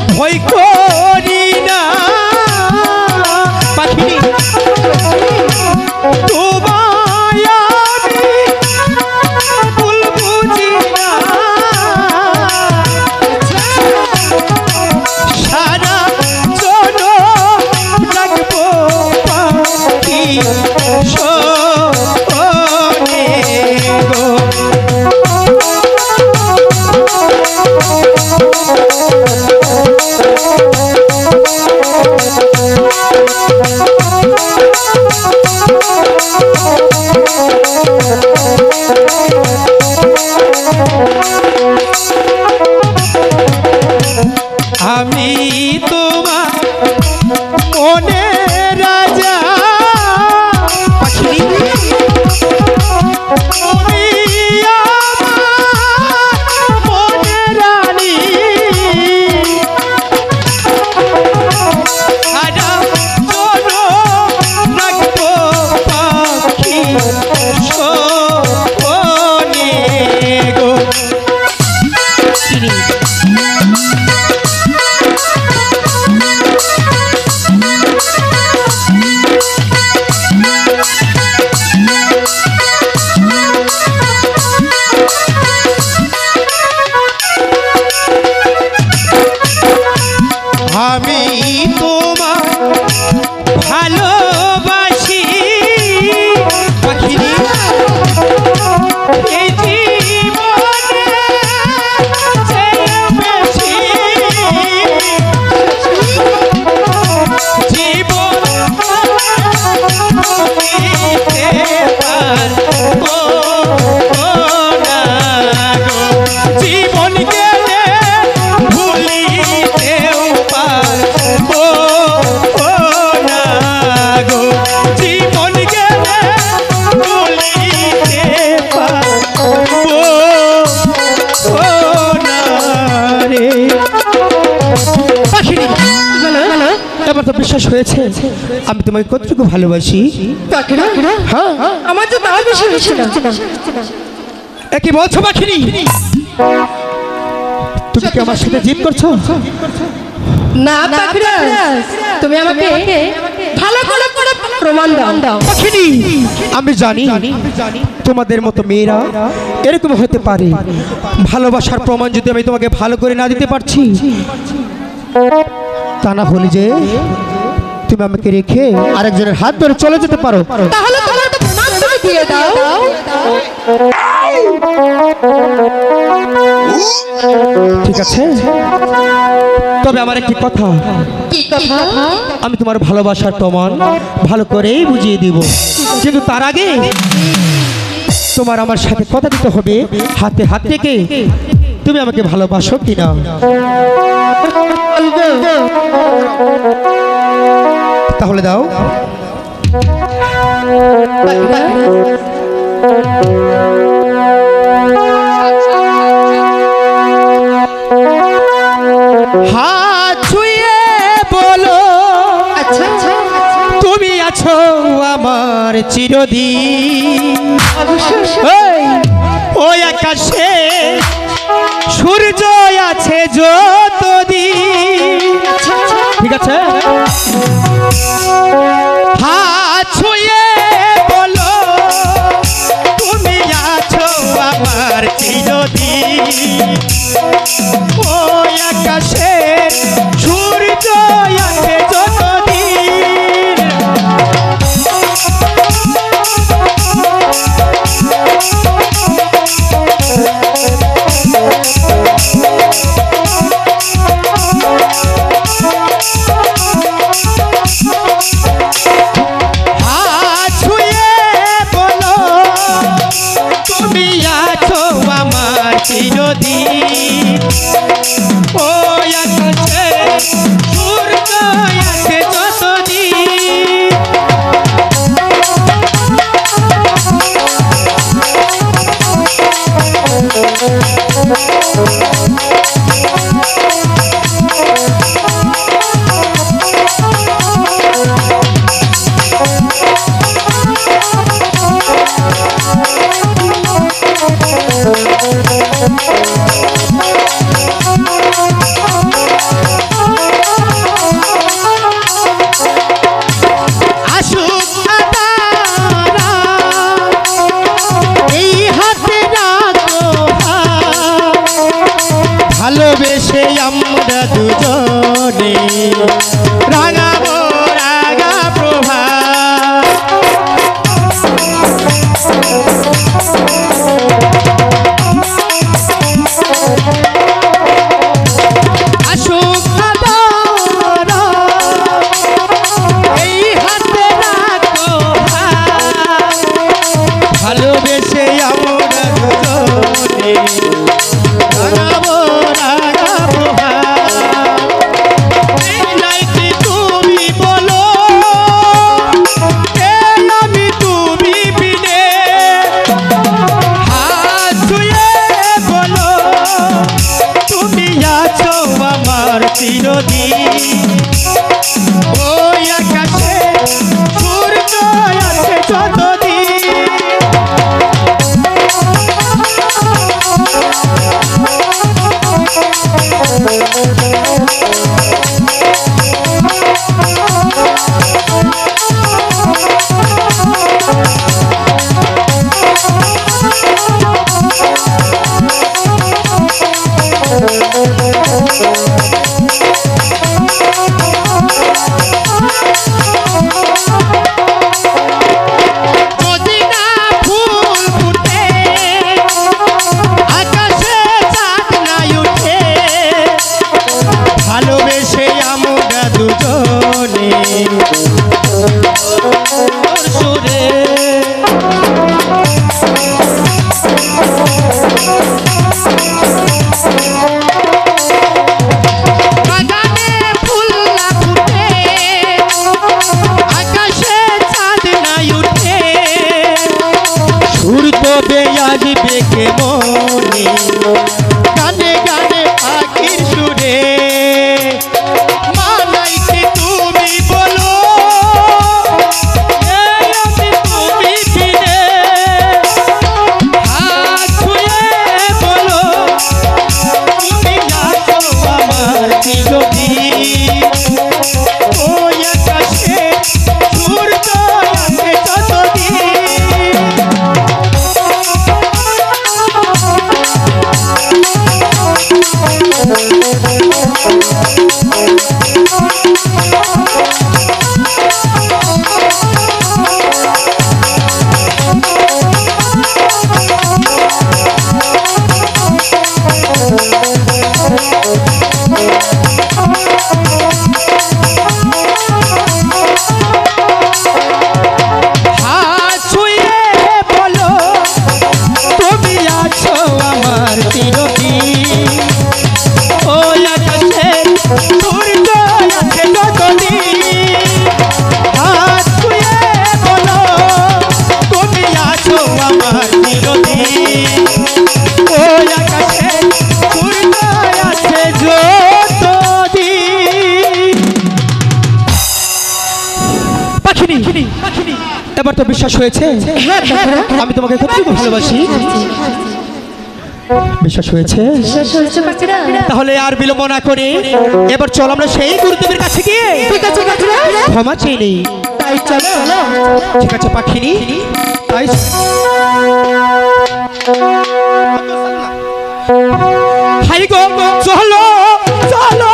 ভয় করি না পাখি তোমায় আমি ভুল বুঝি না সারা জনম রাখবো পাখি শোনে গো আমি তোমার মনে রাজা পাখি তুমি আমার মনে রানী সারা জনম রাখবো পাখি শোনে গো আমি তোমার ভালোবাসি পাখিরি এই জীবনে চেয়ে বেশি জীবন দিতে পারবো না গো জীবন গেলে ভুলিতেও পারবো না গো জীবন গেলে ভুলিতে পারবো না রে পাখি এবার তো বিশ্বাস হয়েছে আমি তোমাকে কতটুকু ভালোবাসি হ্যাঁ আমার তো তাও বিশ্বাস হচ্ছে না। একই বলছো পাখিনি তুমি কি আমার সাথে জিদ করছো না পাখিরাজ, তুমি আমাকে ভালো করে প্রমাণ দাও পাখিনি আমি জানি তোমাদের মতো মেয়েরা এরকম হতে পারে ভালোবাসার প্রমাণ যদি আমি তোমাকে ভালো করে না দিতে পারছি তা না হলে যে তুমি আমাকে রেখে আরেকজনের হাত ধরে চলে যেতে পারো তাহলে তোমার তো প্রমাণ তুমি দিয়ে দাও। ঠিক আছে তবে আমার একটি কথা কি কথা? আমি তোমার ভালোবাসার প্রমাণ ভালো করেই বুঝিয়ে দিব কিন্তু তার আগে তোমার আমার সাথে কথা দিতে হবে হাতে হাত রেখে তুমি আমাকে ভালোবাসো কিনা তাহলে দাও হাত ছুঁয়ে বলো আচ্ছা তুমি আছো আমার চিরদিন ওই আকাশে সূর্য আছে যতদিন ঠিক আছে হাত ছুঁয়ে বলো তুমি আছো আমার চিরদিন ওই আকাশে সূর্য আছে যতদিন আমরা দুজনে রাঙাবো রাঙা প্রভা। আসুক আদরা, এই হাতে রাখো হাত, ভালোবেসে আমরা দুজনে রাঙাবো রাঙা প্রভা। এই নাইতে তুমি বলো, এই আমি তুমি বিনে, হাত ছুঁয়ে বলো তুমি আছো আমার চিরদিন। ওই আকাশে সূর্য আছে যতদিন, যদি না ফুল ফুটে, আকাশে চাঁদ না উঠে, ভালোবেসে আমরা দুজনে তোর সুরে বাগানে ফুল না ফুটে, আকাশে চাঁদ না উঠে, সুর তবে আসবে কে মনে, গানে গানে পাখির সুরে। মানাইতে তুমি বলো, এই আমি তুমি বিনে, হাত ছুঁয়ে বলো তুমি আছো আমার চিরদিন। ওই আকাশে সূর্য আছে যতদিন, হাত ছুঁয়ে বলো তুমি আছো আমার চিরদিন। ওই আকাশে সূর্য আছে যতদিন, হাত ছুঁয়ে বলো তুমি আছো আমার চিরদিন। ওই আকাশে সূর্য আছে যতদিন। পাখিনি, এবার তো বিশ্বাস হয়েছে হ্যাঁ পাখিরা, আমি তোমাকে কতটুকু ভালোবাসি। বিশ্বাস হয়েছে? শেষ হয়েছে পাখিরা। তাহলে আর বিলম্ব না করে এবার চল আমরা সেই গুরুদেবের কাছে গিয়ে ঠিক আছে পাখিরা, ক্ষমা চেয়ে নেই। তাই চলো। ঠিক আছে পাখিনি, তাই হাই গো চলো চলো